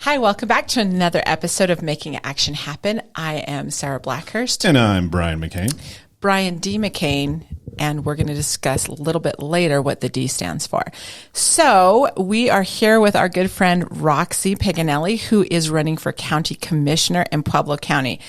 Hi, welcome back to another episode of Making Action Happen. I am Sarah Blackhurst. And I'm Brian McCain. Brian D. McCain, and we're going to discuss a little bit later what the D stands for. So we are here with our good friend Roxy Pignanelli, who is running for County Commissioner in Pueblo County.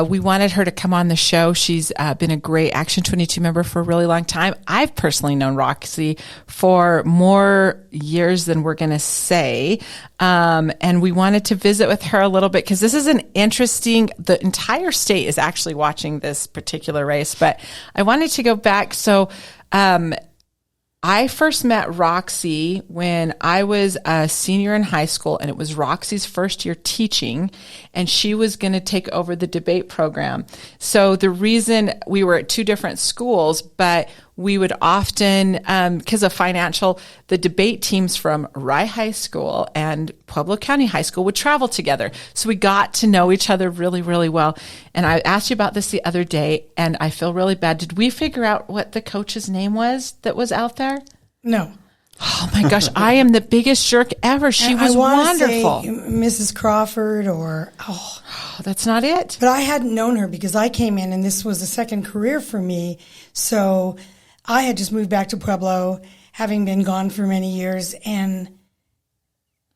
We wanted her to come on the show. She's been a great Action 22 member for a really long time. I've personally known Roxy for more years than we're going to say. And we wanted to visit with her a little bit because this is the entire state is actually watching this particular race. But I wanted to go back. So, I first met Roxy when I was a senior in high school, and it was Roxy's first year teaching, and she was going to take over the debate program. So the reason we were at two different schools, but we would often, because of financial, the debate teams from Rye High School and Pueblo County High School would travel together. So we got to know each other really, really well. And I asked you about this the other day, and I feel really bad. Did we figure out what the coach's name was that was out there? No. Oh my gosh, I am the biggest jerk ever. She was wonderful. Say Mrs. Crawford That's not it. But I hadn't known her because I came in and this was a second career for me. So I had just moved back to Pueblo, having been gone for many years, and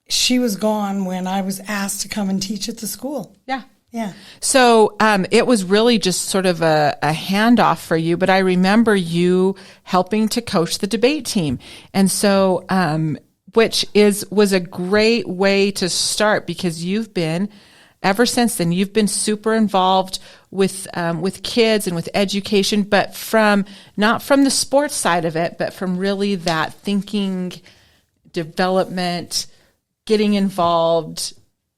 she was gone when I was asked to come and teach at the school. Yeah. Yeah. So it was really just sort of a handoff for you, but I remember you helping to coach the debate team. And so, was a great way to start because ever since then, you've been super involved with kids and with education, but not from the sports side of it, but from really that thinking, development, getting involved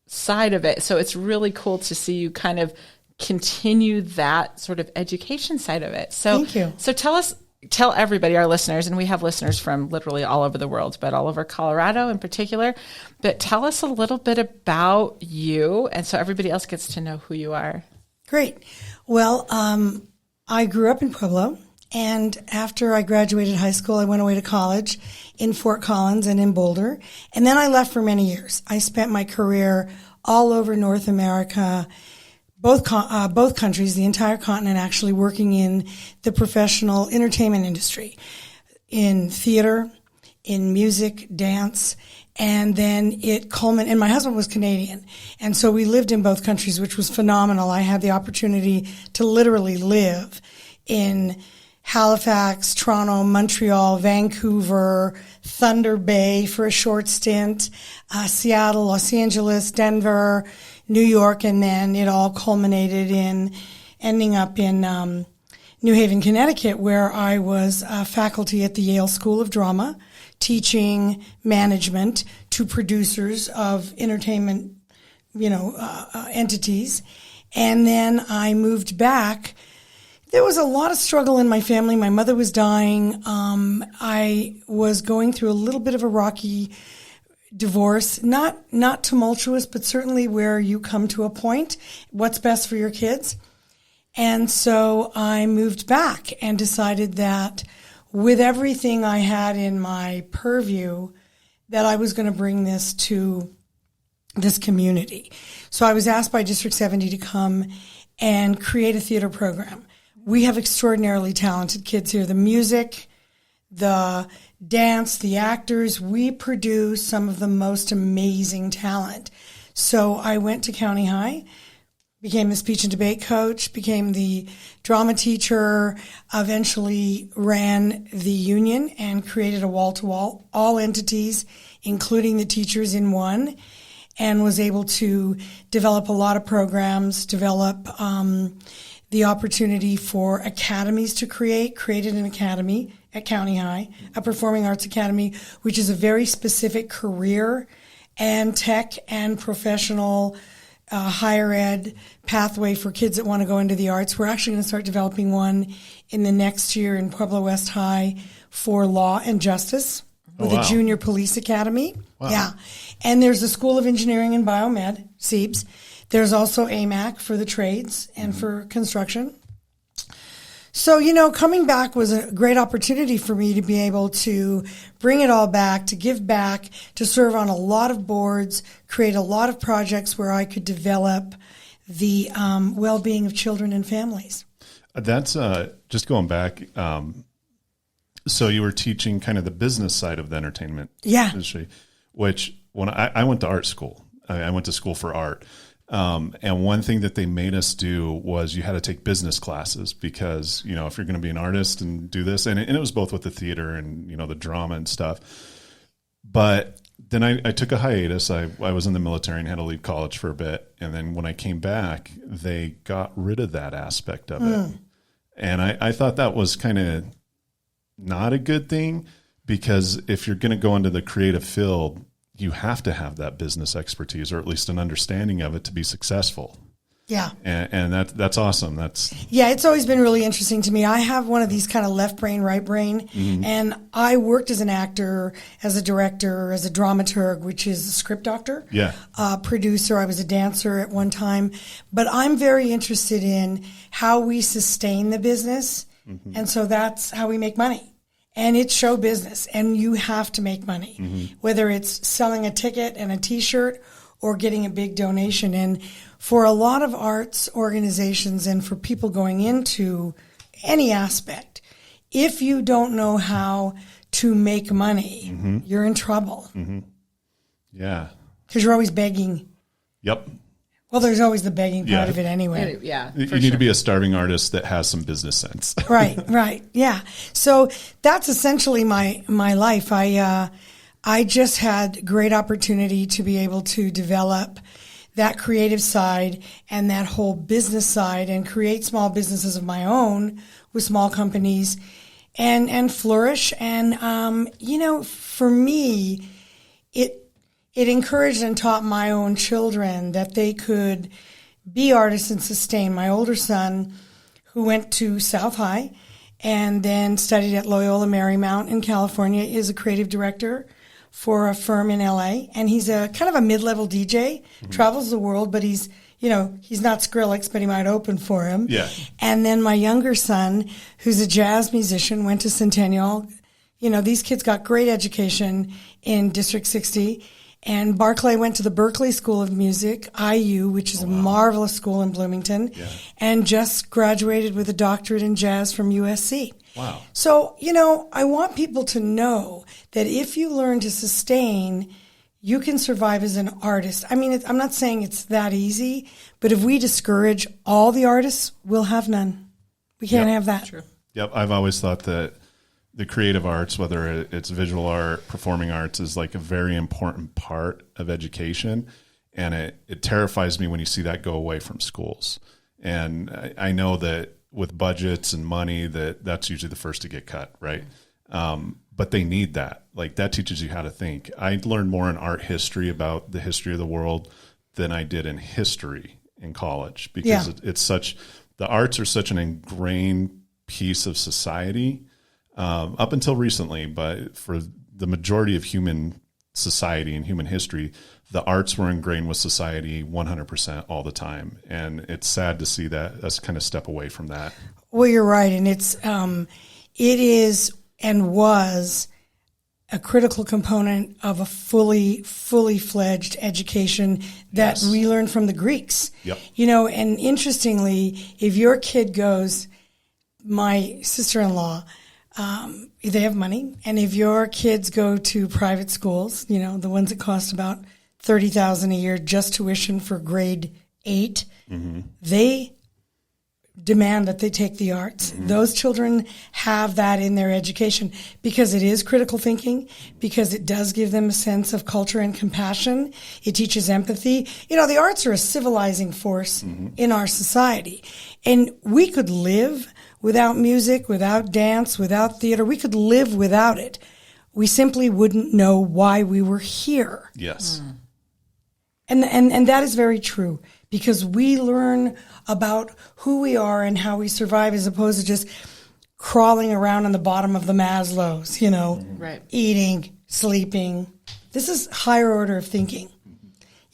side of it. So it's really cool to see you kind of continue that sort of education side of it. So thank you. So tell everybody, our listeners, and we have listeners from literally all over the world, but all over Colorado in particular, but tell us a little bit about you, and so everybody else gets to know who you are. Great. Well, I grew up in Pueblo, and after I graduated high school, I went away to college in Fort Collins and in Boulder, and then I left for many years. I spent my career all over North America, both countries, the entire continent, actually working in the professional entertainment industry, in theater, in music, dance, and then it culminated, and my husband was Canadian, and so we lived in both countries, which was phenomenal. I had the opportunity to literally live in Halifax, Toronto, Montreal, Vancouver, Thunder Bay for a short stint, Seattle, Los Angeles, Denver, New York, and then it all culminated in ending up in New Haven, Connecticut, where I was faculty at the Yale School of Drama, teaching management to producers of entertainment, entities. And then I moved back. There was a lot of struggle in my family. My mother was dying. I was going through a little bit of a rocky divorce, not tumultuous, but certainly where you come to a point, what's best for your kids. And so I moved back and decided that with everything I had in my purview, that I was going to bring this to this community. So I was asked by District 70 to come and create a theater program. We have extraordinarily talented kids here. The music, the dance, the actors, we produce some of the most amazing talent. So I went to County High, became the speech and debate coach, became the drama teacher, eventually ran the union and created a wall-to-wall, all entities, including the teachers in one, and was able to develop a lot of programs, develop the opportunity for academies to created an academy at County High, a performing arts academy, which is a very specific career and tech and professional higher ed pathway for kids that want to go into the arts. We're actually going to start developing one in the next year in Pueblo West High for law and justice with a junior police academy. Wow. Yeah. And there's a School of Engineering and Biomed, SEEBS. There's also AMAC for the trades and for construction. So, coming back was a great opportunity for me to be able to bring it all back, to give back, to serve on a lot of boards, create a lot of projects where I could develop the well-being of children and families. That's just going back. So you were teaching kind of the business side of the entertainment industry, which when I went to art school, I went to school for art. And one thing that they made us do was you had to take business classes because, if you're going to be an artist and do this, and it was both with the theater and, the drama and stuff. But then I took a hiatus. I was in the military and had to leave college for a bit. And then when I came back, they got rid of that aspect of it. And I thought that was kind of not a good thing, because if you're going to go into the creative field, you have to have that business expertise, or at least an understanding of it, to be successful. Yeah. And that's awesome. It's always been really interesting to me. I have one of these kind of left brain, right brain. And I worked as an actor, as a director, as a dramaturg, which is a script doctor, producer. I was a dancer at one time, but I'm very interested in how we sustain the business. And so that's how we make money. And it's show business, and you have to make money, whether it's selling a ticket and a T-shirt or getting a big donation. And for a lot of arts organizations and for people going into any aspect, if you don't know how to make money, you're in trouble. Yeah. Because you're always begging. Yep. Well, there's always the begging part of it anyway. You need to be a starving artist that has some business sense. Right. Yeah. So that's essentially my life. I just had great opportunity to be able to develop that creative side and that whole business side and create small businesses of my own with small companies and flourish. And, for me, it encouraged and taught my own children that they could be artists and sustain. My older son, who went to South High and then studied at Loyola Marymount in California, is a creative director for a firm in LA. And he's a kind of a mid-level DJ, travels the world, but he's not Skrillex, but he might open for him. Yeah. And then my younger son, who's a jazz musician, went to Centennial. These kids got great education in District 60. And Barclay went to the Berklee School of Music, IU, which is a marvelous school in Bloomington, and just graduated with a doctorate in jazz from USC. Wow. So, I want people to know that if you learn to sustain, you can survive as an artist. I mean, I'm not saying it's that easy, but if we discourage all the artists, we'll have none. We can't have that. True. Yep. I've always thought that the creative arts, whether it's visual art, performing arts, is like a very important part of education. And it terrifies me when you see that go away from schools. And I know that with budgets and money, that's usually the first to get cut, right? But they need that. Like, that teaches you how to think. I learned more in art history about the history of the world than I did in history in college, because the arts are such an ingrained piece of society. Up until recently, but for the majority of human society and human history, the arts were ingrained with society 100% all the time. And it's sad to see that us kind of step away from that. Well, you're right. And it is and was a critical component of a fully fledged education that we learned from the Greeks. Yep. And interestingly, if your kid goes, my sister-in-law, they have money. And if your kids go to private schools, the ones that cost about $30,000 a year just tuition for grade 8, they demand that they take the arts. Those children have that in their education because it is critical thinking, because it does give them a sense of culture and compassion. It teaches empathy. The arts are a civilizing force in our society. And we could live without music, without dance, without theater. We could live without it. We simply wouldn't know why we were here. Yes. And that is very true, because we learn about who we are and how we survive as opposed to just crawling around on the bottom of the Maslow's, right. Eating, sleeping. This is higher order of thinking.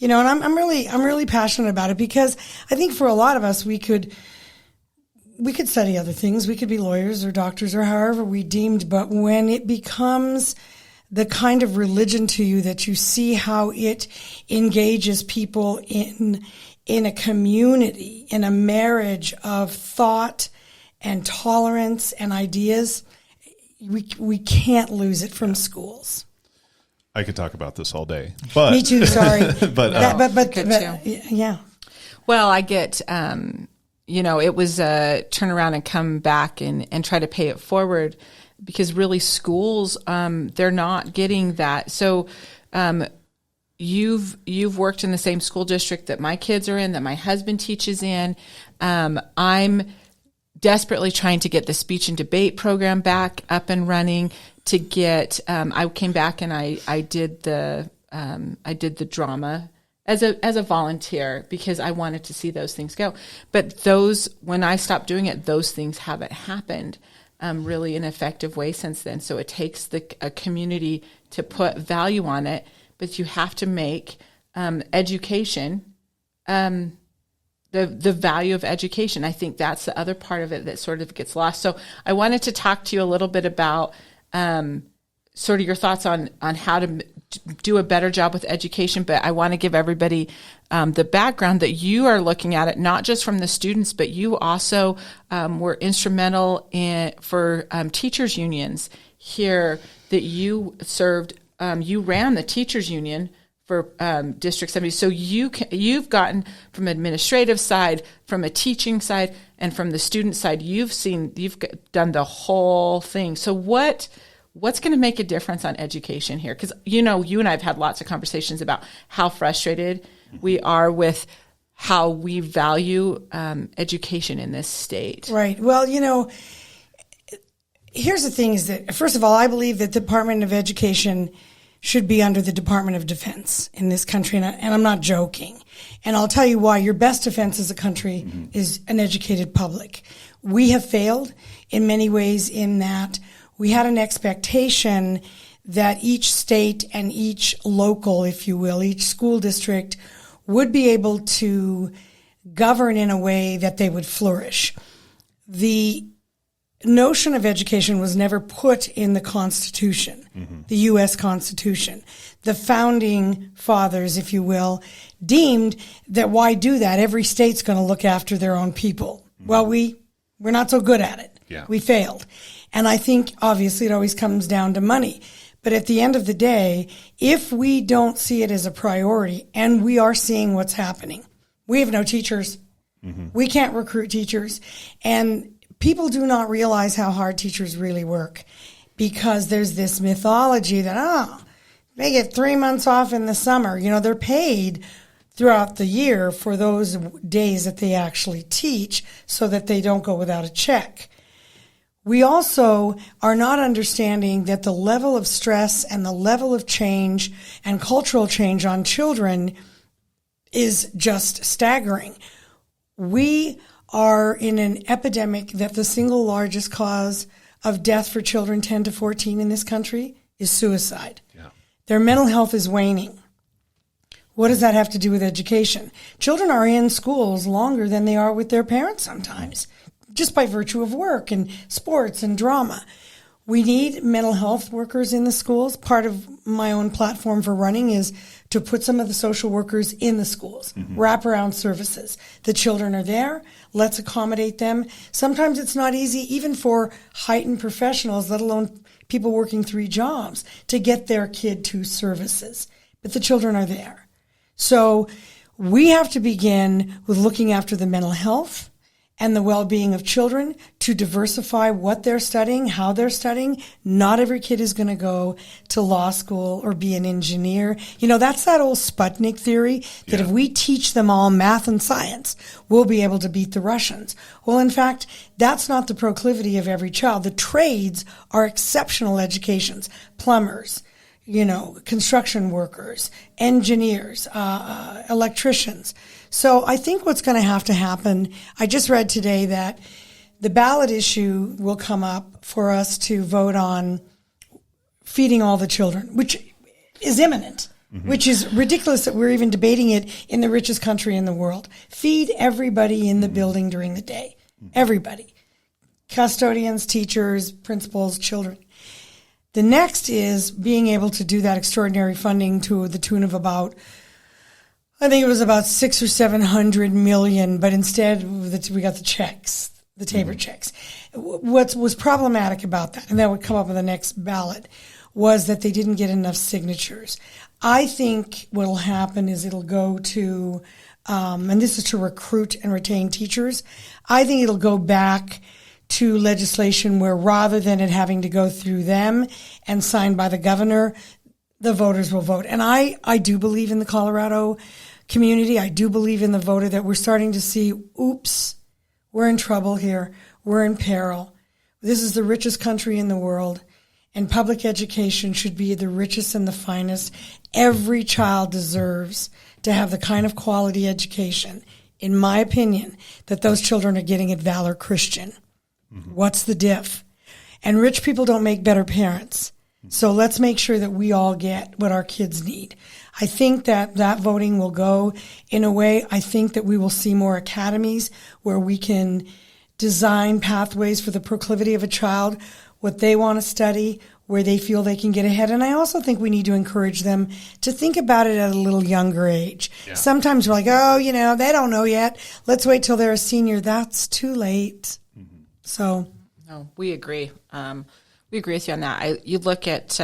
And I'm really passionate about it, because I think for a lot of us, we could we could study other things. We could be lawyers or doctors or however we deemed. But when it becomes the kind of religion to you that you see how it engages people in a community, in a marriage of thought and tolerance and ideas, we can't lose it from schools. I could talk about this all day. But me too. Sorry, but yeah. Well, I get, it was turn around and come back and try to pay it forward, because really schools, they're not getting that. So, you've worked in the same school district that my kids are in, that my husband teaches in. I'm desperately trying to get the speech and debate program back up and running. To get, I came back and I did the drama as a volunteer, because I wanted to see those things go. But when I stopped doing it, those things haven't happened really in an effective way since then. So it takes a community to put value on it, but you have to make education the value of education. I think that's the other part of it that sort of gets lost. So I wanted to talk to you a little bit about sort of your thoughts on how to do a better job with education, but I want to give everybody the background that you are looking at it, not just from the students, but you also were instrumental for teachers unions here, that you served. You ran the teachers union for District 70. So you've gotten from administrative side, from a teaching side, and from the student side. You've done the whole thing. So what's going to make a difference on education here? Because, you and I have had lots of conversations about how frustrated we are with how we value education in this state. Right. Well, here's the thing is that, first of all, I believe that the Department of Education should be under the Department of Defense in this country, and I'm not joking. And I'll tell you why. Your best defense as a country is an educated public. We have failed in many ways in that we had an expectation that each state and each local, if you will, each school district would be able to govern in a way that they would flourish. The notion of education was never put in the Constitution, the U.S. Constitution. The founding fathers, if you will, deemed that why do that? Every state's going to look after their own people. Well, we're not so good at it. Yeah. We failed. And I think, obviously, it always comes down to money. But at the end of the day, if we don't see it as a priority, and we are seeing what's happening, we have no teachers. We can't recruit teachers. And people do not realize how hard teachers really work, because there's this mythology that, they get 3 months off in the summer. They're paid throughout the year for those days that they actually teach so that they don't go without a check. We also are not understanding that the level of stress and the level of change and cultural change on children is just staggering. We are in an epidemic that the single largest cause of death for children 10 to 14 in this country is suicide. Yeah. Their mental health is waning. What does that have to do with education? Children are in schools longer than they are with their parents sometimes, just by virtue of work and sports and drama. We need mental health workers in the schools. Part of my own platform for running is to put some of the social workers in the schools, wraparound services. The children are there. Let's accommodate them. Sometimes it's not easy, even for heightened professionals, let alone people working 3 jobs, to get their kid to services. But the children are there. So we have to begin with looking after the mental health and the well-being of children, to diversify what they're studying, how they're studying. Not every kid is going to go to law school or be an engineer. That's that old Sputnik theory that if we teach them all math and science, we'll be able to beat the Russians. Well, in fact, that's not the proclivity of every child. The trades are exceptional educations. Plumbers, construction workers, engineers, electricians. So I think what's going to have to happen, I just read today that the ballot issue will come up for us to vote on feeding all the children, which is imminent, which is ridiculous that we're even debating it in the richest country in the world. Feed everybody in the building during the day. Everybody. Custodians, teachers, principals, children. The next is being able to do that extraordinary funding to the tune of about, I think it was about 600 or 700 million, but instead we got the checks, the Tabor checks. What was problematic about that, and that would come up on the next ballot, was that they didn't get enough signatures. I think what will happen is it'll go to, and this is to recruit and retain teachers. I think it'll go back to legislation where rather than it having to go through them and signed by the governor, the voters will vote. And I do believe in the Colorado community. I do believe in the voter that we're starting to see, oops, we're in trouble here. We're in peril. This is the richest country in the world, and public education should be the richest and the finest. Every child deserves to have the kind of quality education, in my opinion, that those children are getting at Valor Christian. What's the diff? And rich people don't make better parents. So let's make sure that we all get what our kids need. I think that voting will go in a way. I think that we will see more academies where we can design pathways for the proclivity of a child, what they want to study, where they feel they can get ahead. And I also think we need to encourage them to think about it at a little younger age. Yeah. Sometimes we're like, oh, they don't know yet. Let's wait till they're a senior. That's too late. So, no, we agree. We agree with you on that. You look at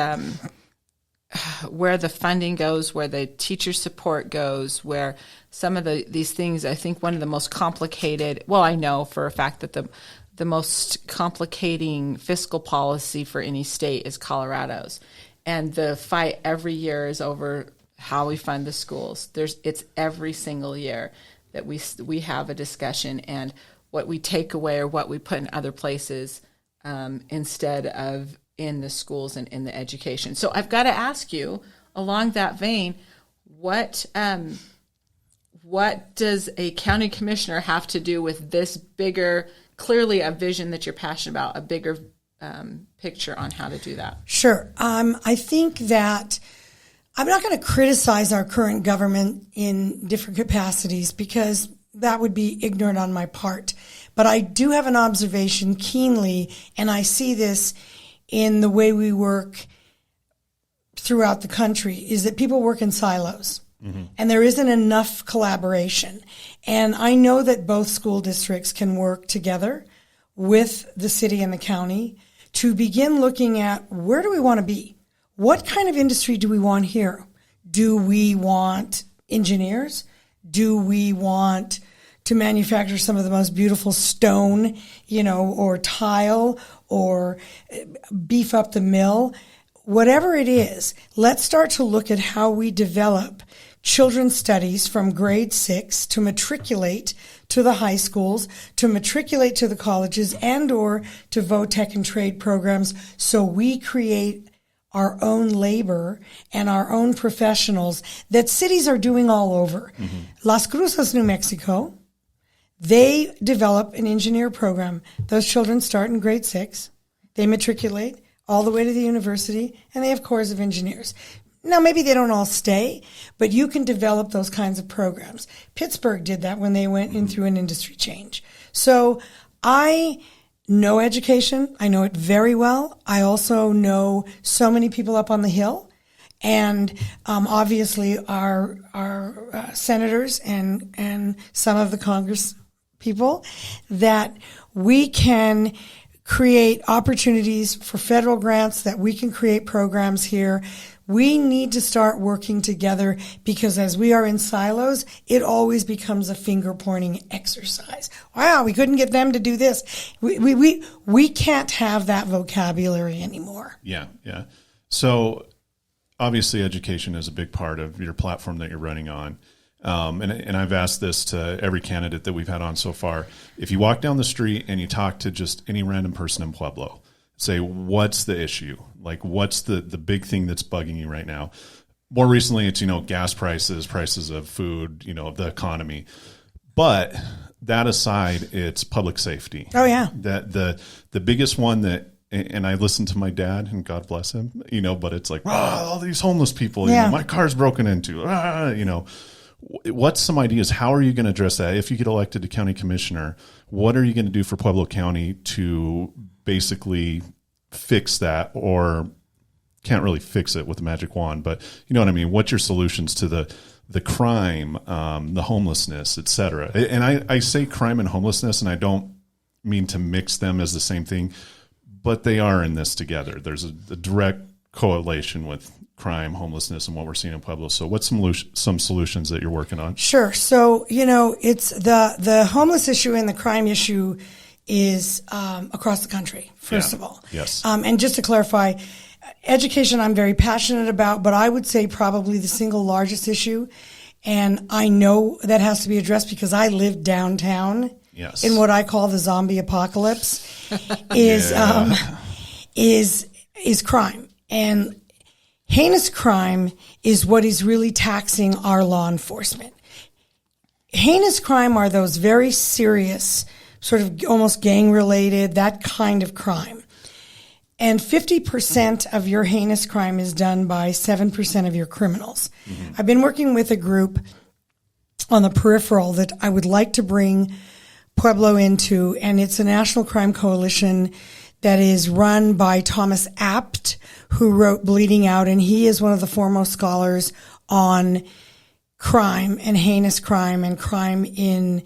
where the funding goes, where the teacher support goes, where some of these things. I think one of the most complicated. Well, I know for a fact that the most complicating fiscal policy for any state is Colorado's, and the fight every year is over how we fund the schools. It's every single year that we have a discussion and what we take away or what we put in other places instead of in the schools and in the education. So I've got to ask you, along that vein, what does a county commissioner have to do with this bigger, clearly a vision that you're passionate about, a bigger picture on how to do that? Sure. I think that I'm not going to criticize our current government in different capacities because that would be ignorant on my part. But I do have an observation keenly, and I see this in the way we work throughout the country, is that people work in silos. Mm-hmm. And there isn't enough collaboration. And I know that both school districts can work together with the city and the county to begin looking at where do we want to be? What kind of industry do we want here? Do we want engineers? Do we want to manufacture some of the most beautiful stone, or tile, or beef up the mill? Whatever it is, let's start to look at how we develop children's studies from grade 6 to matriculate to the high schools, to matriculate to the colleges, and or to vo-tech and trade programs, so we create our own labor and our own professionals that cities are doing all over. Mm-hmm. Las Cruces, New Mexico, they develop an engineer program. Those children start in grade 6. They matriculate all the way to the university, and they have corps of engineers. Now, maybe they don't all stay, but you can develop those kinds of programs. Pittsburgh did that when they went in through an industry change. So I know education. I know it very well. I also know so many people up on the Hill, and obviously our senators and some of the Congress people, that we can create opportunities for federal grants, that we can create programs here. We need to start working together, because as we are in silos, it always becomes a finger-pointing exercise. Wow, we couldn't get them to do this. We can't have that vocabulary anymore. Yeah. So obviously education is a big part of your platform that you're running on. And I've asked this to every candidate that we've had on so far. If you walk down the street and you talk to just any random person in Pueblo, say, what's the issue? Like, what's the big thing that's bugging you right now? More recently, it's, gas prices of food, the economy. But that aside, it's public safety. Oh, yeah. That the biggest one that, and I listen to my dad, and God bless him, but it's like, all these homeless people, my car's broken into, what's some ideas? How are you going to address that? If you get elected to county commissioner, what are you going to do for Pueblo County to basically fix that? Or can't really fix it with a magic wand, but you know what I mean? What's your solutions to the crime, the homelessness, et cetera? And I say crime and homelessness, and I don't mean to mix them as the same thing, but they are in this together. There's a direct correlation with crime, homelessness, and what we're seeing in Pueblo. So what's some solutions that you're working on? Sure. So, it's the homeless issue and the crime issue is across the country, first of all. Yes. And just to clarify, education I'm very passionate about, but I would say probably the single largest issue, and I know that has to be addressed because I live downtown in what I call the zombie apocalypse, is crime. And heinous crime is what is really taxing our law enforcement. Heinous crime are those very serious, sort of almost gang-related, that kind of crime. And 50% of your heinous crime is done by 7% of your criminals. Mm-hmm. I've been working with a group on the peripheral that I would like to bring Pueblo into, and it's a national crime coalition that is run by Thomas Apt, who wrote Bleeding Out, and he is one of the foremost scholars on crime and heinous crime and crime in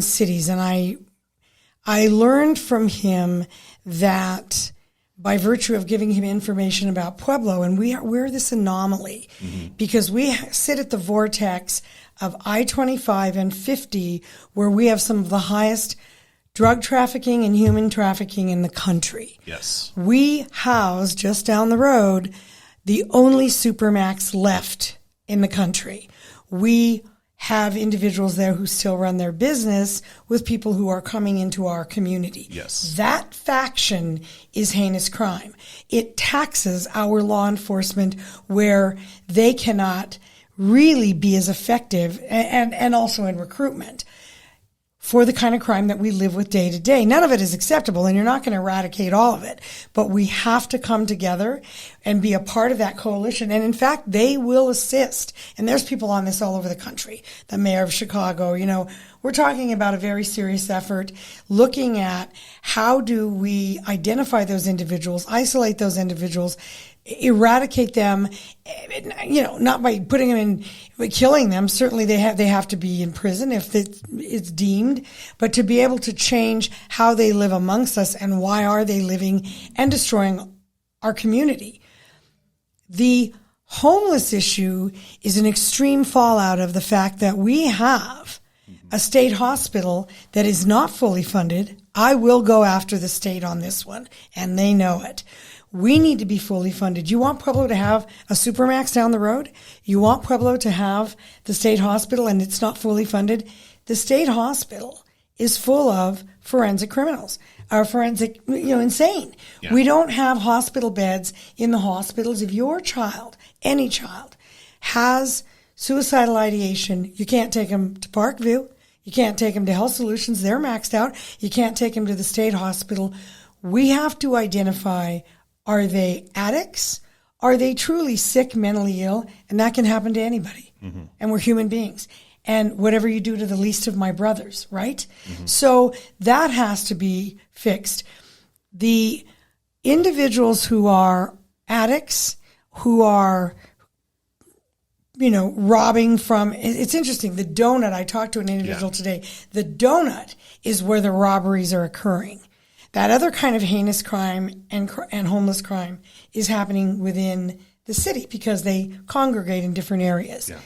cities. And I learned from him that by virtue of giving him information about Pueblo, and we're this anomaly because we sit at the vortex of I-25 and 50, where we have some of the highest drug trafficking and human trafficking in the country. Yes. We house, just down the road, the only Supermax left in the country. We have individuals there who still run their business with people who are coming into our community. Yes. That faction is heinous crime. It taxes our law enforcement where they cannot really be as effective, and also in recruitment for the kind of crime that we live with day to day. None of it is acceptable, and you're not going to eradicate all of it, but we have to come together and be a part of that coalition. And in fact, they will assist. And there's people on this all over the country. The mayor of Chicago, we're talking about a very serious effort looking at how do we identify those individuals, isolate those individuals, eradicate them, not by putting them in, by killing them. Certainly they have to be in prison if it's deemed, but to be able to change how they live amongst us and why are they living and destroying our community. The homeless issue is an extreme fallout of the fact that we have a state hospital that is not fully funded. I will go after the state on this one, and they know it. We need to be fully funded. You want Pueblo to have a Supermax down the road? You want Pueblo to have the state hospital and it's not fully funded? The state hospital is full of forensic criminals, or forensic, insane. Yeah. We don't have hospital beds in the hospitals. If your child, any child, has suicidal ideation, you can't take them to Parkview. You can't take them to Health Solutions. They're maxed out. You can't take them to the state hospital. We have to identify, are they addicts? Are they truly sick, mentally ill? And that can happen to anybody. Mm-hmm. And we're human beings. And whatever you do to the least of my brothers, right? Mm-hmm. So that has to be fixed. The individuals who are addicts, who are, robbing from, it's interesting, the donut, I talked to an individual today, the donut is where the robberies are occurring. That other kind of heinous crime and homeless crime is happening within the city because they congregate in different areas. Yeah.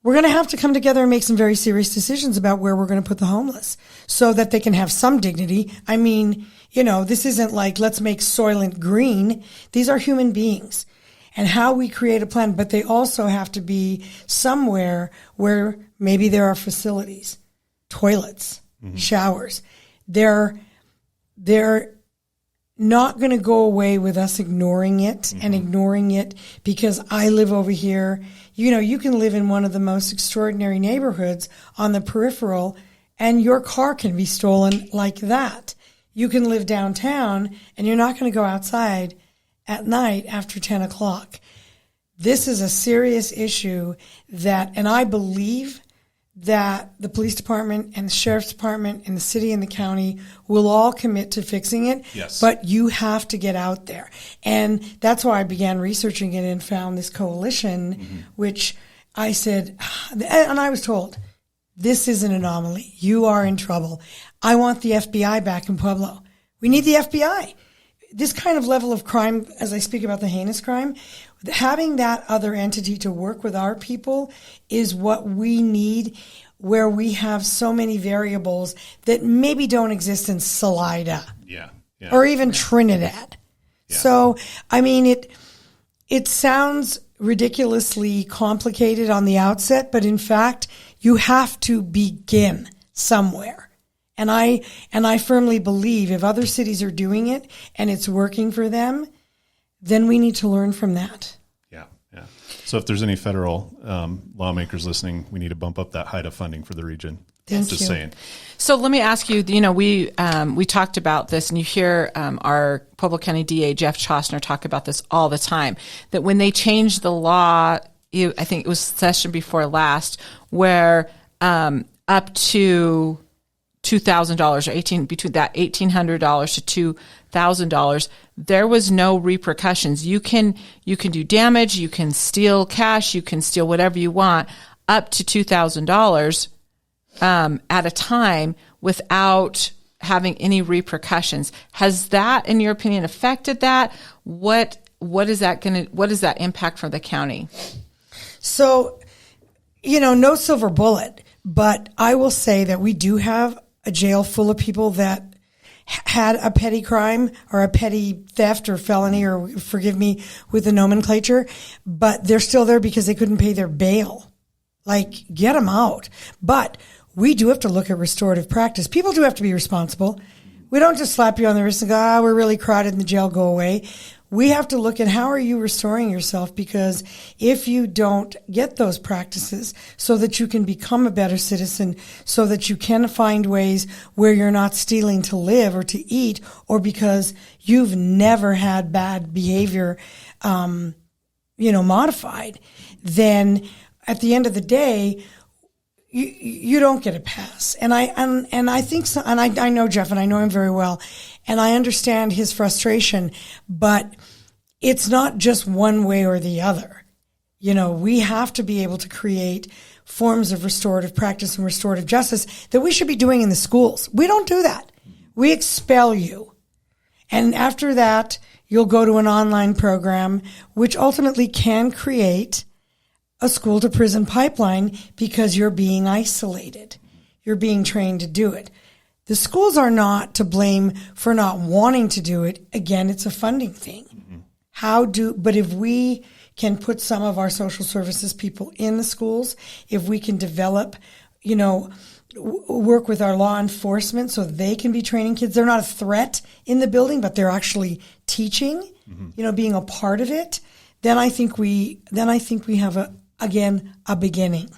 We're going to have to come together and make some very serious decisions about where we're going to put the homeless so that they can have some dignity. I mean, this isn't like, let's make Soylent green. These are human beings. And how we create a plan, but they also have to be somewhere where maybe there are facilities, toilets, showers. They're not going to go away with us ignoring it and ignoring it because I live over here. You can live in one of the most extraordinary neighborhoods on the peripheral and your car can be stolen like that. You can live downtown and you're not going to go outside at night after 10 o'clock. This is a serious issue and I believe that the police department and the sheriff's department and the city and the county will all commit to fixing it. Yes. But you have to get out there. And that's why I began researching it and found this coalition, which I said, and I was told, this is an anomaly. You are in trouble. I want the FBI back in Pueblo. We need the FBI. This kind of level of crime, as I speak about the heinous crime, having that other entity to work with our people is what we need, where we have so many variables that maybe don't exist in Salida or even Trinidad. Yeah. So, I mean, it sounds ridiculously complicated on the outset, but in fact, you have to begin somewhere. And I firmly believe if other cities are doing it and it's working for them, then we need to learn from that. Yeah. So if there's any federal lawmakers listening, we need to bump up that HIDA funding for the region. Thank Just you. saying. So let me ask you, we talked about this, and you hear our Pueblo County DA, Jeff Chostner, talk about this all the time, that when they changed the law, I think it was session before last, where up to $2,000 or between that $1,800 to $2,000, there was no repercussions. You can do damage, you can steal cash, you can steal whatever you want up to $2,000 at a time without having any repercussions. Has that, in your opinion, affected that? What is that impact for the county? So, no silver bullet, but I will say that we do have a jail full of people that had a petty crime or a petty theft or felony, or forgive me with the nomenclature, but they're still there because they couldn't pay their bail. Like, get them out. But we do have to look at restorative practice. People do have to be responsible. We don't just slap you on the wrist and go, we're really crowded in the jail, go away. We have to look at how are you restoring yourself, because if you don't get those practices so that you can become a better citizen, so that you can find ways where you're not stealing to live or to eat, or because you've never had bad behavior, modified, then at the end of the day, you don't get a pass. And I think so, and I know Jeff, and I know him very well, and I understand his frustration, but it's not just one way or the other. We have to be able to create forms of restorative practice and restorative justice that we should be doing in the schools. We don't do that. We expel you. And after that, you'll go to an online program, which ultimately can create a school to prison pipeline because you're being isolated. You're being trained to do it. The schools are not to blame for not wanting to do it. Again, it's a funding thing. But if we can put some of our social services people in the schools, if we can develop, work with our law enforcement so they can be training kids. They're not a threat in the building, but they're actually teaching, being a part of it. Then I think we have a beginning.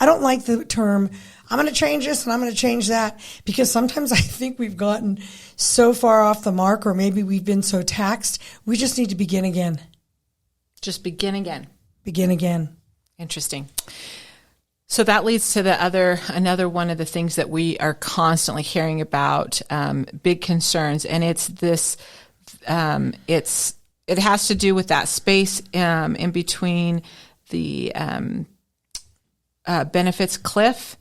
I don't like the term, I'm going to change this and I'm going to change that, because sometimes I think we've gotten so far off the mark, or maybe we've been so taxed. We just need to begin again. Just begin again. Begin again. Interesting. So that leads to another one of the things that we are constantly hearing about, big concerns, and it's this. It has to do with that space in between the benefits cliff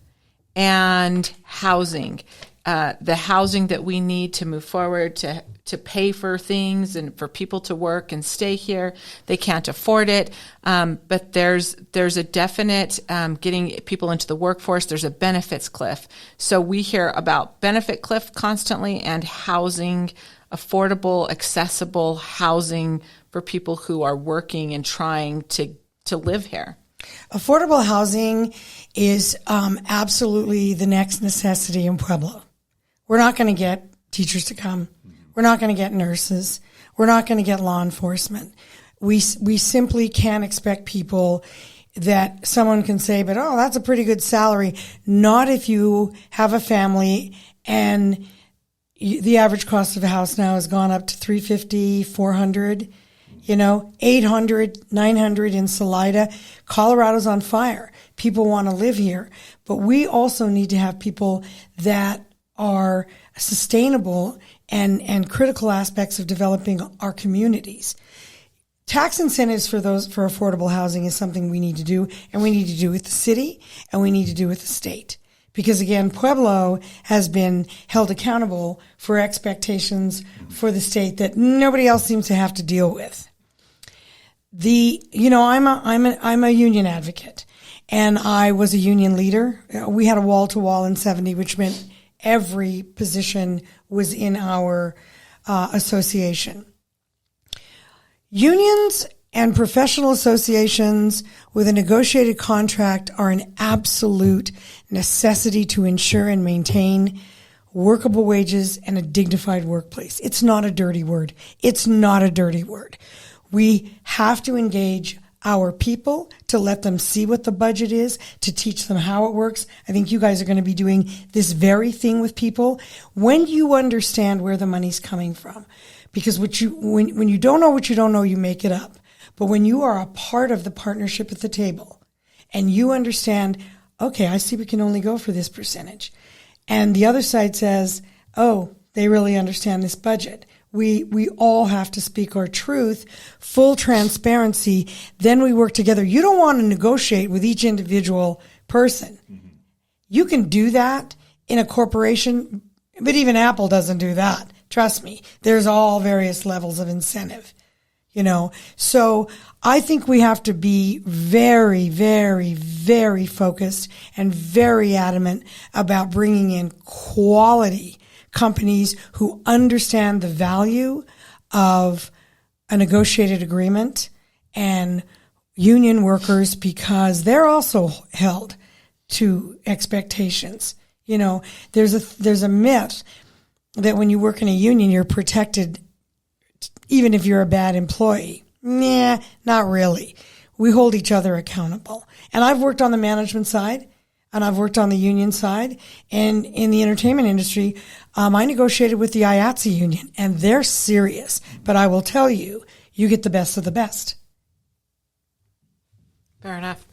and housing. The housing that we need to move forward to pay for things and for people to work and stay here. They can't afford it. But there's a definite getting people into the workforce. There's a benefits cliff. So we hear about benefit cliff constantly, and housing, affordable, accessible housing for people who are working and trying to live here. Affordable housing is absolutely the next necessity in Pueblo. We're not going to get teachers to come. We're not going to get nurses. We're not going to get law enforcement. We simply can't expect people that someone can say, but that's a pretty good salary. Not if you have a family, and the average cost of a house now has gone up to $350, $400. $800, $900 in Salida. Colorado's on fire. people want to live here. But we also need to have people that are sustainable and critical aspects of developing our communities. Tax incentives for affordable housing is something we need to do, and we need to do with the city, and we need to do with the state. Because again, Pueblo has been held accountable for expectations for the state that nobody else seems to have to deal with. I'm a union advocate, and I was a union leader. We had a wall-to-wall in 70, which meant every position was in our association. Unions and professional associations with a negotiated contract are an absolute necessity to ensure and maintain workable wages and a dignified workplace. It's not a dirty word. It's not a dirty word. We have to engage our people to let them see what the budget is, to teach them how it works. I think you guys are going to be doing this very thing with people when you understand where the money's coming from. Because when you don't know what you don't know, you make it up. But when you are a part of the partnership at the table and you understand, okay, I see we can only go for this percentage. And the other side says, oh, they really understand this budget. We all have to speak our truth, full transparency. Then we work together. You don't want to negotiate with each individual person. Mm-hmm. You can do that in a corporation, but even Apple doesn't do that. Trust me. There's all various levels of incentive, So I think we have to be very, very, very focused and very adamant about bringing in quality companies who understand the value of a negotiated agreement and union workers, because they're also held to expectations. There's a myth that when you work in a union, you're protected even if you're a bad employee. Nah, not really. We hold each other accountable. And I've worked on the management side, and I've worked on the union side. And in the entertainment industry, I negotiated with the IATSE union, and they're serious. But I will tell you, you get the best of the best. Fair enough.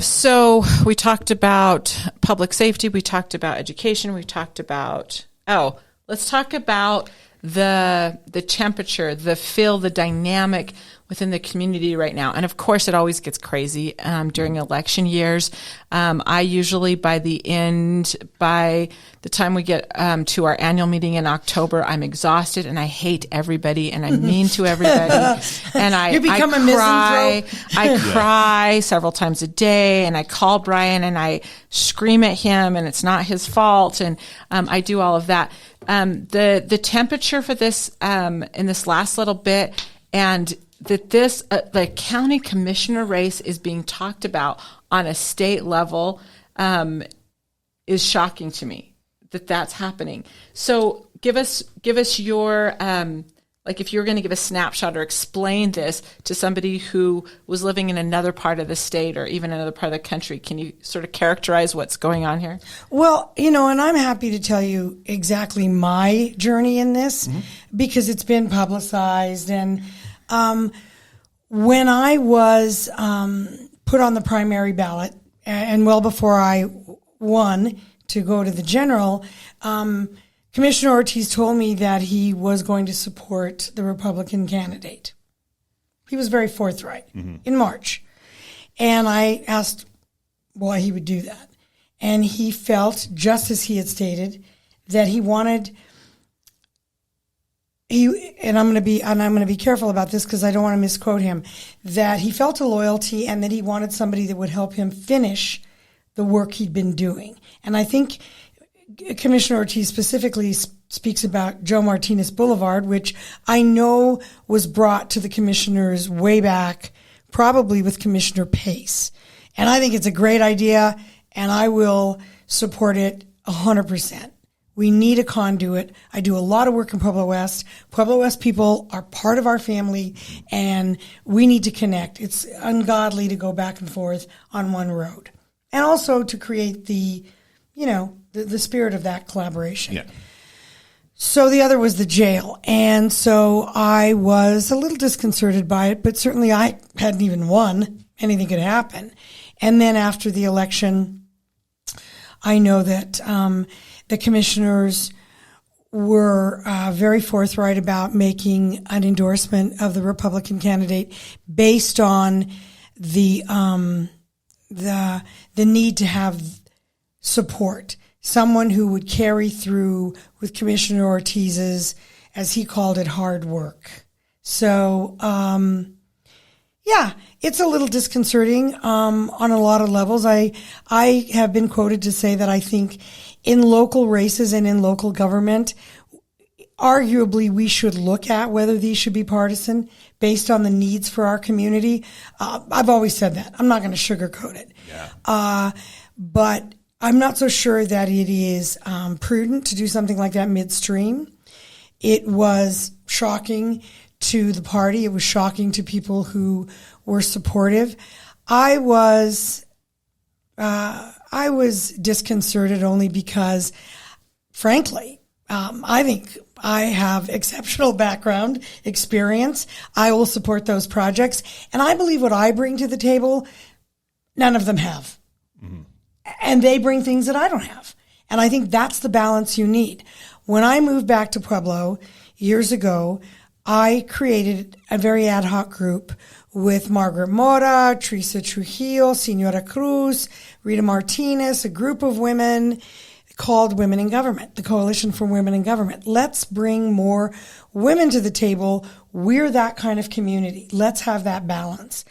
So we talked about public safety. We talked about education. We talked about, let's talk about the temperature, the feel, the dynamic within the community right now. And of course, it always gets crazy during election years. I usually, by the time we get to our annual meeting in October, I'm exhausted and I hate everybody and I'm mean to everybody. And I cry several times a day, and I call Brian and I scream at him, and it's not his fault. And I do all of that. The temperature for this in this last little bit, and that this the county commissioner race is being talked about on a state level is shocking to me that's happening. So give us your if you're going to give a snapshot or explain this to somebody who was living in another part of the state or even another part of the country, can you sort of characterize what's going on here? Well, and I'm happy to tell you exactly my journey in this, because it's been publicized. And when I was put on the primary ballot, and well before I won to go to the general, Commissioner Ortiz told me that he was going to support the Republican candidate. He was very forthright in March. And I asked why he would do that. And he felt, just as he had stated, that he wanted and I'm going to be careful about this because I don't want to misquote him, that he felt a loyalty and that he wanted somebody that would help him finish the work he'd been doing. And I think Commissioner Ortiz specifically speaks about Joe Martinez Boulevard, which I know was brought to the commissioners way back, probably with Commissioner Pace. And I think it's a great idea, and I will support it 100%. We need a conduit. I do a lot of work in Pueblo West. Pueblo West people are part of our family, and we need to connect. It's ungodly to go back and forth on one road. And also to create the spirit of that collaboration. Yeah. So the other was the jail. And so I was a little disconcerted by it, but certainly I hadn't even won. Anything could happen. And then after the election, I know that the commissioners were very forthright about making an endorsement of the Republican candidate based on the need to have support, someone who would carry through with Commissioner Ortiz's, as he called it, hard work. So, yeah, it's a little disconcerting on a lot of levels. I have been quoted to say that I think in local races and in local government, arguably we should look at whether these should be partisan based on the needs for our community. I've always said that. I'm not going to sugarcoat it. Yeah. But I'm not so sure that it is prudent to do something like that midstream. It was shocking to the party. It was shocking to people who were supportive. I was disconcerted only because, frankly, I think I have exceptional background, experience. I will support those projects. And I believe what I bring to the table, none of them have. Mm-hmm. And they bring things that I don't have. And I think that's the balance you need. When I moved back to Pueblo years ago, I created a very ad hoc group with Margaret Mora, Teresa Trujillo, Senora Cruz, Rita Martinez, a group of women called Women in Government, the Coalition for Women in Government. Let's bring more women to the table. We're that kind of community. Let's have that balance.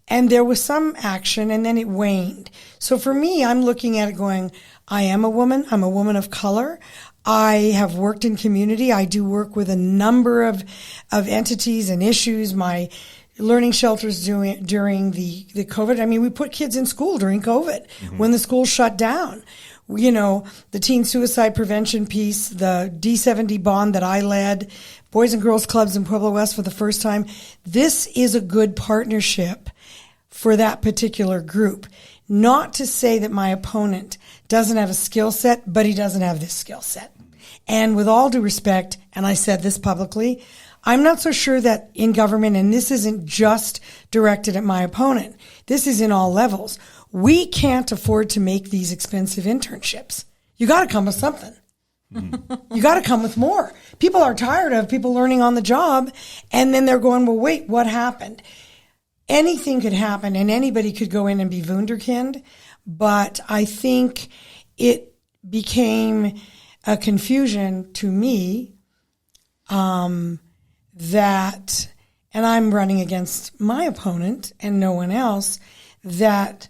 And there was some action, and then it waned. So for me, I'm looking at it going, I am a woman. I'm a woman of color. I have worked in community. I do work with a number of entities and issues. My learning shelters during the COVID. I mean, we put kids in school during COVID when the schools shut down. You know, the teen suicide prevention piece, the D70 bond that I led, Boys and Girls Clubs in Pueblo West for the first time. This is a good partnership for that particular group. Not to say that my opponent doesn't have a skill set, but he doesn't have this skill set. And with all due respect, and I said this publicly, I'm not so sure that in government, and this isn't just directed at my opponent, this is in all levels, we can't afford to make these expensive internships. You got to come with something. You got to come with more. People are tired of people learning on the job, and then they're going, well, wait, what happened? Anything could happen, and anybody could go in and be wunderkind, but I think it became a confusion to me that, and I'm running against my opponent and no one else, that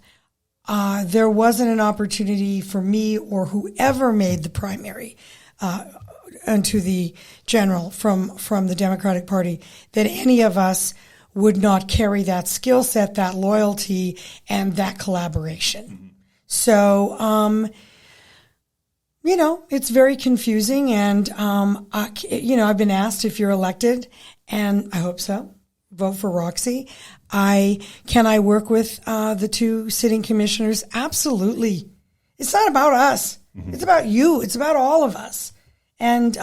there wasn't an opportunity for me or whoever made the primary into the general from the Democratic Party, that any of us would not carry that skill set, that loyalty, and that collaboration. Mm-hmm. So, you know, it's very confusing. And, I've been asked if you're elected, and I hope so. Vote for Roxy. Can I work with the two sitting commissioners? Absolutely. It's not about us. Mm-hmm. It's about you. It's about all of us. And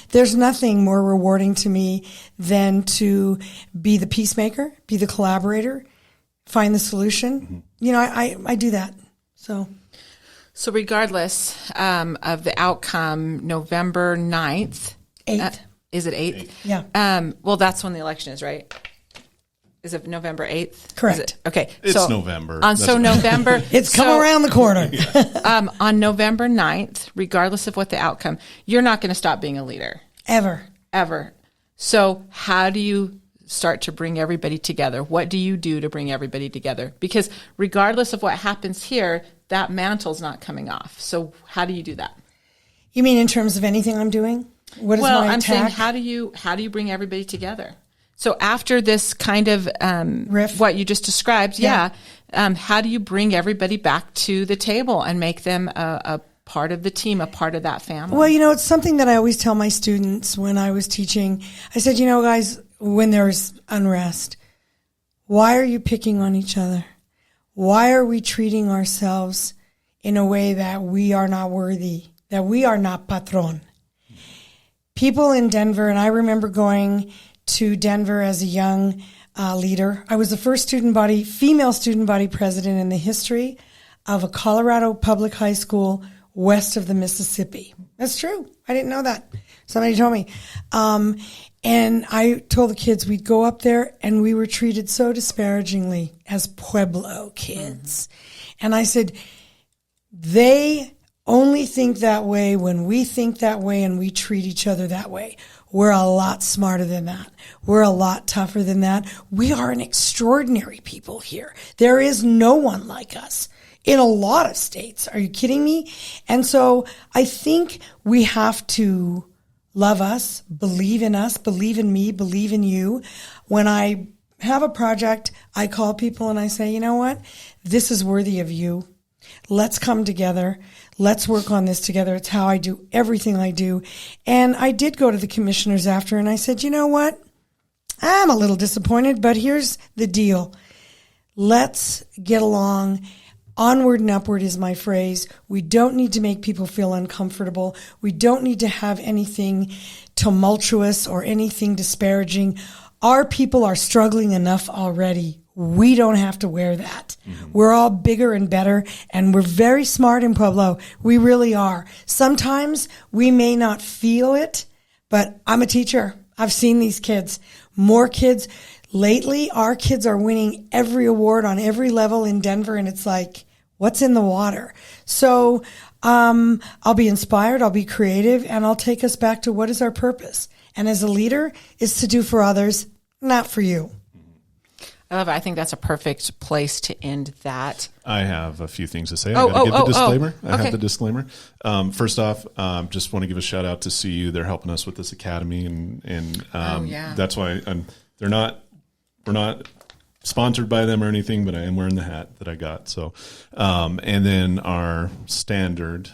there's nothing more rewarding to me than to be the peacemaker, be the collaborator, find the solution. Mm-hmm. You know, I do that. So regardless of the outcome, November 9th. 8th. Is it 8th? Yeah. Well, that's when the election is, right? Is it November 8th? Correct. Okay. It's November. November. It's come around the corner. On November 9th, regardless of what the outcome, you're not going to stop being a leader. Ever. So how do you start to bring everybody together? What do you do to bring everybody together? Because regardless of what happens here, that mantle's not coming off. So how do you do that? You mean in terms of anything I'm doing? What is well, my I'm attack? saying how do you bring everybody together? So after this kind of riff, what you just described, how do you bring everybody back to the table and make them a part of the team, a part of that family? Well, you know, it's something that I always tell my students when I was teaching. I said, you know, guys, when there's unrest, why are you picking on each other? Why are we treating ourselves in a way that we are not worthy, that we are not patron? People in Denver, and I remember going to Denver as a young leader. I was the first female student body president in the history of a Colorado public high school west of the Mississippi. That's true. I didn't know that. Somebody told me. And I told the kids we'd go up there, and we were treated so disparagingly as Pueblo kids. And I said, they only think that way when we think that way and we treat each other that way. We're a lot smarter than that. We're a lot tougher than that. We are an extraordinary people here. There is no one like us in a lot of states. Are you kidding me? And so I think we have to love us, believe in me, believe in you. When I have a project, I call people and I say, you know what? This is worthy of you. Let's come together. Let's work on this together. It's how I do everything I do. And I did go to the commissioners after and I said, you know what? I'm a little disappointed, but here's the deal. Let's get along. Onward and upward is my phrase. We don't need to make people feel uncomfortable. We don't need to have anything tumultuous or anything disparaging. Our people are struggling enough already. We don't have to wear that. Mm-hmm. We're all bigger and better, and we're very smart in Pueblo. We really are. Sometimes we may not feel it, but I'm a teacher. I've seen these kids. More kids. Lately, our kids are winning every award on every level in Denver, and it's like, what's in the water? So I'll be inspired, I'll be creative, and I'll take us back to what is our purpose. And as a leader, is to do for others, not for you. I love it. I think that's a perfect place to end that. I have a few things to say. I got to give the disclaimer. I have the disclaimer. First off, just want to give a shout out to CU. They're helping us with this academy, and that's why we're not sponsored by them or anything, but I am wearing the hat that I got. So, and then our standard,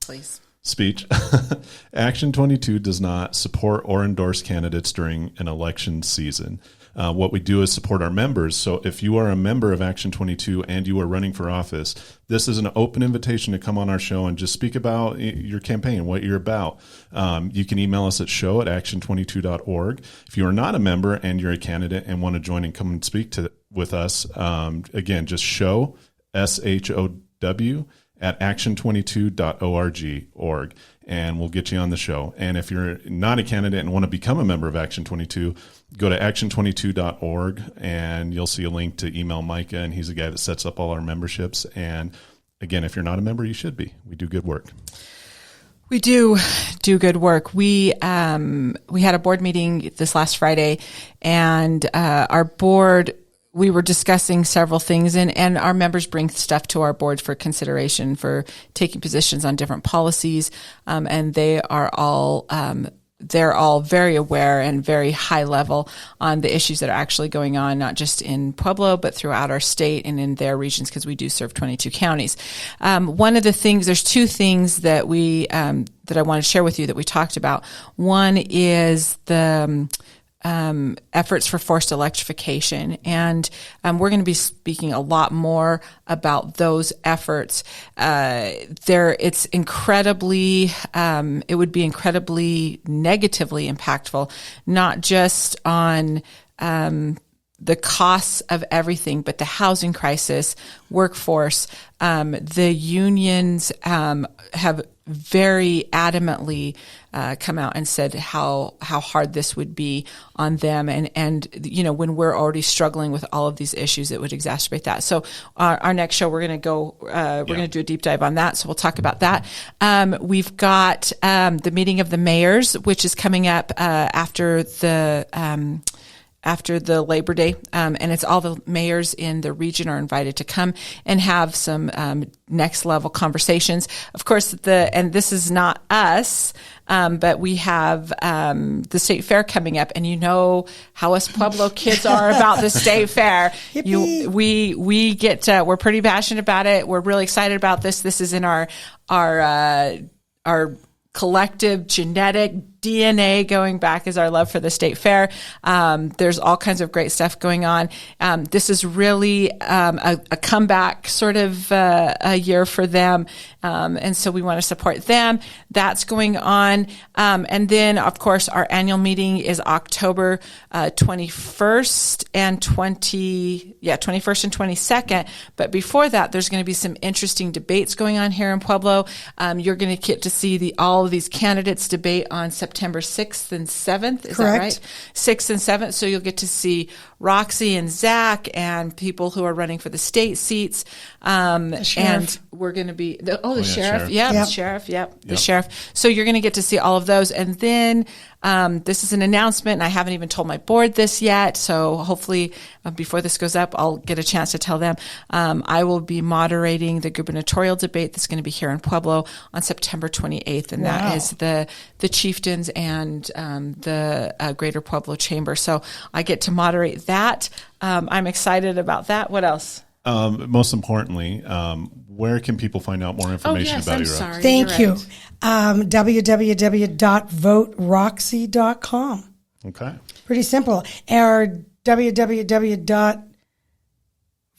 please. Speech. Action 22 does not support or endorse candidates during an election season. What we do is support our members. So if you are a member of Action 22 and you are running for office, this is an open invitation to come on our show and just speak about your campaign, what you're about. You can email us at show@action22.org. If you are not a member and you're a candidate and want to join and come and speak with us, again, just show, SHOW, at action22.org, and we'll get you on the show. And if you're not a candidate and want to become a member of Action 22, go to action22.org, and you'll see a link to email Micah, and he's the guy that sets up all our memberships. And again, if you're not a member, you should be. We do good work. We do good work. We had a board meeting this last Friday, and our board, we were discussing several things, and our members bring stuff to our board for consideration for taking positions on different policies. And they're all very aware and very high level on the issues that are actually going on, not just in Pueblo, but throughout our state and in their regions, because we do serve 22 counties. One of the things, there's two things that that I want to share with you that we talked about. One is the efforts for forced electrification. And we're going to be speaking a lot more about those efforts. It's incredibly, it would be incredibly negatively impactful, not just on the costs of everything, but the housing crisis, workforce. The unions have very adamantly come out and said how hard this would be on them, and when we're already struggling with all of these issues, it would exacerbate that. So our next show, we're going to do a deep dive on that. So we'll talk about that. We've got the meeting of the mayors, which is coming up after the Labor Day, and it's all the mayors in the region are invited to come and have some next level conversations. Of course, and this is not us, but we have the state fair coming up, and you know how us Pueblo kids are about the state fair. We get we're pretty passionate about it. We're really excited about this. This is in our collective genetic DNA going back is our love for the state fair. There's all kinds of great stuff going on. This is really a comeback sort of a year for them. And so we want to support them. That's going on. And then, of course, our annual meeting is October 21st and 21st and 22nd. But before that, there's going to be some interesting debates going on here in Pueblo. You're going to get to see all of these candidates debate on September 6th and 7th. Is that right? 6th and 7th. So you'll get to see Roxy and Zach and people who are running for the state seats. And we're going to be, the sheriff. Yeah, the sheriff. Yep, the sheriff. So you're going to get to see all of those. And then this is an announcement, and I haven't even told my board this yet. So hopefully before this goes up, I'll get a chance to tell them. I will be moderating the gubernatorial debate that's going to be here in Pueblo on September 28th. And that is the chieftains and the Greater Pueblo Chamber. So I get to moderate that. I'm excited about that. What else? Most importantly, where can people find out more information about you? Sorry, Thank you. www.voteroxy.com. Okay. Pretty simple. Or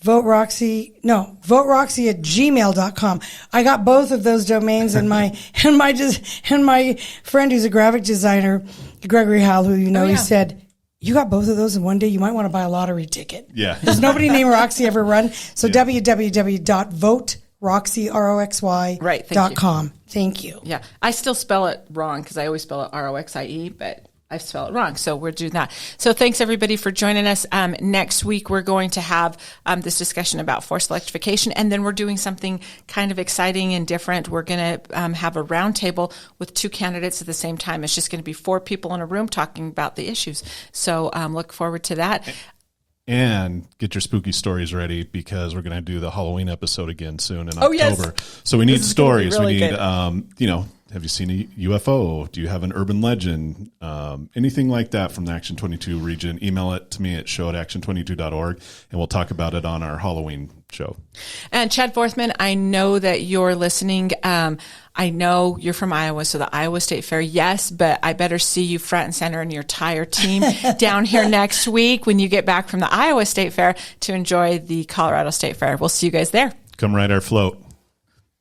voteroxy@gmail.com. I got both of those domains, and my friend who's a graphic designer, Gregory Howell, who he said, you got both of those in one day, you might want to buy a lottery ticket. Yeah. There's nobody named Roxy ever run. So www.voteroxy.com. Thank you. Yeah. I still spell it wrong because I always spell it ROXIE, but I spell it wrong. So we're doing that. So thanks everybody for joining us. Next week, we're going to have this discussion about forced electrification. And then we're doing something kind of exciting and different. We're going to have a roundtable with 2 candidates at the same time. It's just going to be 4 people in a room talking about the issues. So look forward to that. And get your spooky stories ready because we're going to do the Halloween episode again soon in October. Yes. So we need stories. Really we need, have you seen a UFO? Do you have an urban legend? Anything like that from the Action 22 region, email it to me at show@action22.org, and we'll talk about it on our Halloween show. And Chad Forthman, I know that you're listening. I know you're from Iowa, so the Iowa State Fair, yes, but I better see you front and center and your entire team down here next week when you get back from the Iowa State Fair to enjoy the Colorado State Fair. We'll see you guys there. Come ride our float.